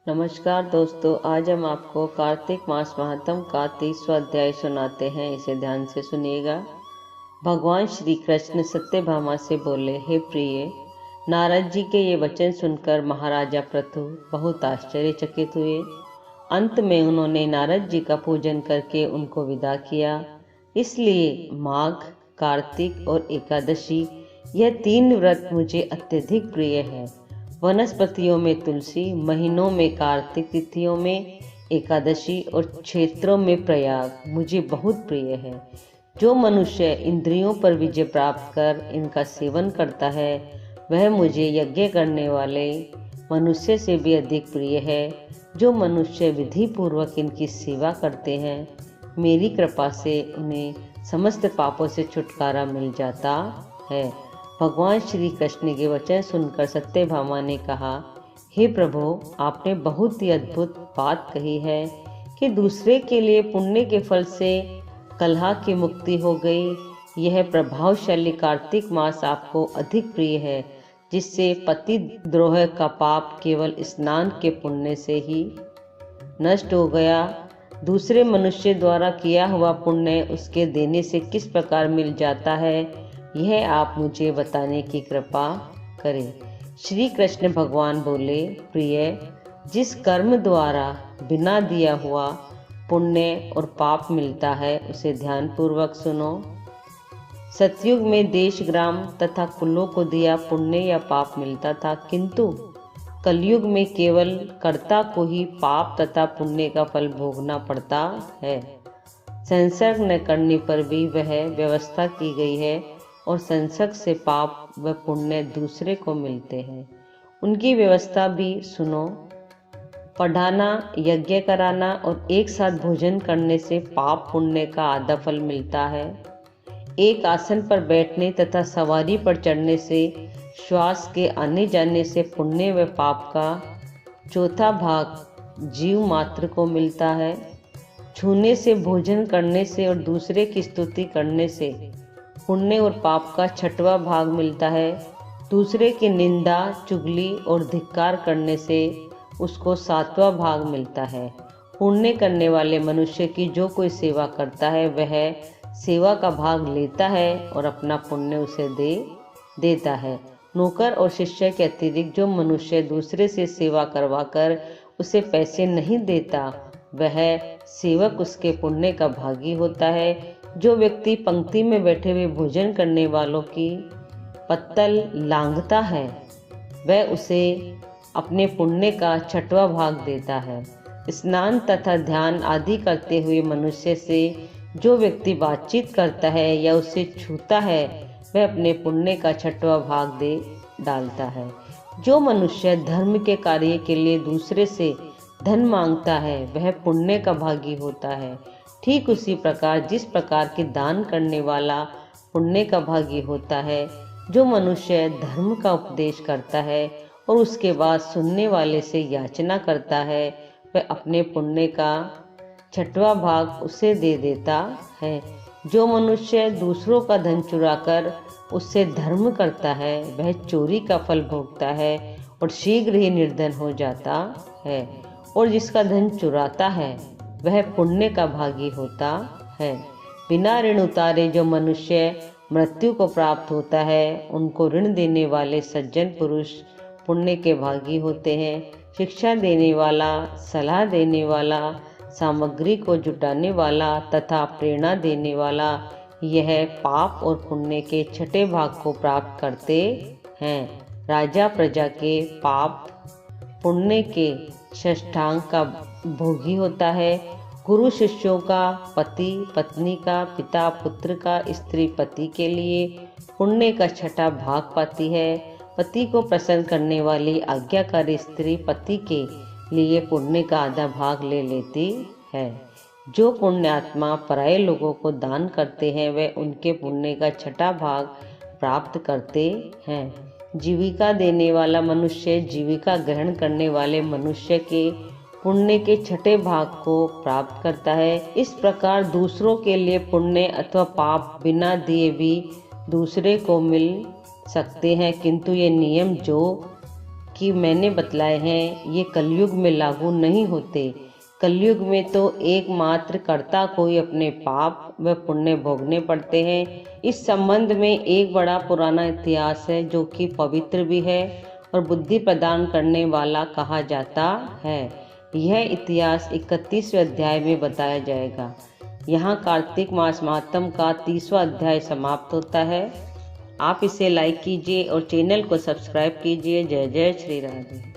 नमस्कार दोस्तों, आज हम आपको कार्तिक मास महात्म का 30वां अध्याय सुनाते हैं। इसे ध्यान से सुनिएगा। भगवान श्री कृष्ण सत्यभामा से बोले, हे प्रिय, नारद जी के ये वचन सुनकर महाराजा पृथु बहुत आश्चर्यचकित हुए। अंत में उन्होंने नारद जी का पूजन करके उनको विदा किया। इसलिए माघ, कार्तिक और एकादशी यह 3 व्रत मुझे अत्यधिक प्रिय है। वनस्पतियों में तुलसी, महीनों में कार्तिक, तिथियों में एकादशी और क्षेत्रों में प्रयाग मुझे बहुत प्रिय है। जो मनुष्य इंद्रियों पर विजय प्राप्त कर इनका सेवन करता है वह मुझे यज्ञ करने वाले मनुष्य से भी अधिक प्रिय है। जो मनुष्य विधि पूर्वक इनकी सेवा करते हैं, मेरी कृपा से उन्हें समस्त पापों से छुटकारा मिल जाता है। भगवान श्री कृष्ण के वचन सुनकर सत्यभामा ने कहा, हे प्रभु, आपने बहुत ही अद्भुत बात कही है कि दूसरे के लिए पुण्य के फल से कलह की मुक्ति हो गई। यह प्रभावशाली कार्तिक मास आपको अधिक प्रिय है, जिससे पति द्रोह का पाप केवल स्नान के पुण्य से ही नष्ट हो गया। दूसरे मनुष्य द्वारा किया हुआ पुण्य उसके देने से किस प्रकार मिल जाता है, यह आप मुझे बताने की कृपा करें। श्री कृष्ण भगवान बोले, प्रिय, जिस कर्म द्वारा बिना दिया हुआ पुण्य और पाप मिलता है उसे ध्यानपूर्वक सुनो। सतयुग में देश, ग्राम तथा कुलों को दिया पुण्य या पाप मिलता था, किंतु कलयुग में केवल कर्ता को ही पाप तथा पुण्य का फल भोगना पड़ता है। संसर्ग न करने पर भी वह व्यवस्था की गई है और संसर्ग से पाप व पुण्य दूसरे को मिलते हैं। उनकी व्यवस्था भी सुनो। पढ़ाना, यज्ञ कराना और एक साथ भोजन करने से पाप पुण्य का आधा फल मिलता है। एक आसन पर बैठने तथा सवारी पर चढ़ने से, श्वास के आने जाने से पुण्य व पाप का चौथा भाग जीव मात्र को मिलता है। छूने से, भोजन करने से और दूसरे की स्तुति करने से पुण्य और पाप का 6वां भाग मिलता है। दूसरे की निंदा, चुगली और धिक्कार करने से उसको 7वां भाग मिलता है। पुण्य करने वाले मनुष्य की जो कोई सेवा करता है वह सेवा का भाग लेता है और अपना पुण्य उसे देता है। नौकर और शिष्य के अतिरिक्त जो मनुष्य दूसरे से सेवा करवाकर उसे पैसे नहीं देता, वह सेवक उसके पुण्य का भागी होता है। जो व्यक्ति पंक्ति में बैठे हुए भोजन करने वालों की पत्तल लांघता है, वह उसे अपने पुण्य का 6वां भाग देता है। स्नान तथा ध्यान आदि करते हुए मनुष्य से जो व्यक्ति बातचीत करता है या उसे छूता है, वह अपने पुण्य का 6वां भाग दे डालता है। जो मनुष्य धर्म के कार्य के लिए दूसरे से धन मांगता है, वह पुण्य का भागी होता है। ठीक उसी प्रकार जिस प्रकार के दान करने वाला पुण्य का भागी होता है, जो मनुष्य धर्म का उपदेश करता है और उसके बाद सुनने वाले से याचना करता है, वह अपने पुण्य का 6वां भाग उसे दे देता है। जो मनुष्य दूसरों का धन चुराकर उससे धर्म करता है, वह चोरी का फल भोगता है और शीघ्र ही निर्धन हो जाता है। और जिसका धन चुराता है वह पुण्य का भागी होता है। बिना ऋण उतारे जो मनुष्य मृत्यु को प्राप्त होता है, उनको ऋण देने वाले सज्जन पुरुष पुण्य के भागी होते हैं। शिक्षा देने वाला, सलाह देने वाला, सामग्री को जुटाने वाला तथा प्रेरणा देने वाला, यह पाप और पुण्य के 6ठे भाग को प्राप्त करते हैं। राजा प्रजा के पाप पुण्य के षष्ठांग का भोगी होता है। गुरु शिष्यों का, पति पत्नी का, पिता पुत्र का, स्त्री पति के लिए पुण्य का 6ठा भाग पाती है। पति को प्रसन्न करने वाली आज्ञाकारी स्त्री पति के लिए पुण्य का आधा भाग ले लेती है। जो पुण्य आत्मा पराये लोगों को दान करते हैं, वे उनके पुण्य का 6ठा भाग प्राप्त करते हैं। जीविका देने वाला मनुष्य जीविका ग्रहण करने वाले मनुष्य के पुण्य के 6ठे भाग को प्राप्त करता है। इस प्रकार दूसरों के लिए पुण्य अथवा पाप बिना दिए भी दूसरे को मिल सकते हैं, किंतु ये नियम जो कि मैंने बतलाए हैं ये कलयुग में लागू नहीं होते। कलयुग में तो एकमात्र कर्ता को ही अपने पाप व पुण्य भोगने पड़ते हैं। इस संबंध में एक बड़ा पुराना इतिहास है जो कि पवित्र भी है और बुद्धि प्रदान करने वाला कहा जाता है। यह इतिहास 31वें अध्याय में बताया जाएगा। यहाँ कार्तिक मास महात्म का 30वां अध्याय समाप्त होता है। आप इसे लाइक कीजिए और चैनल को सब्सक्राइब कीजिए। जय जय श्री राधे।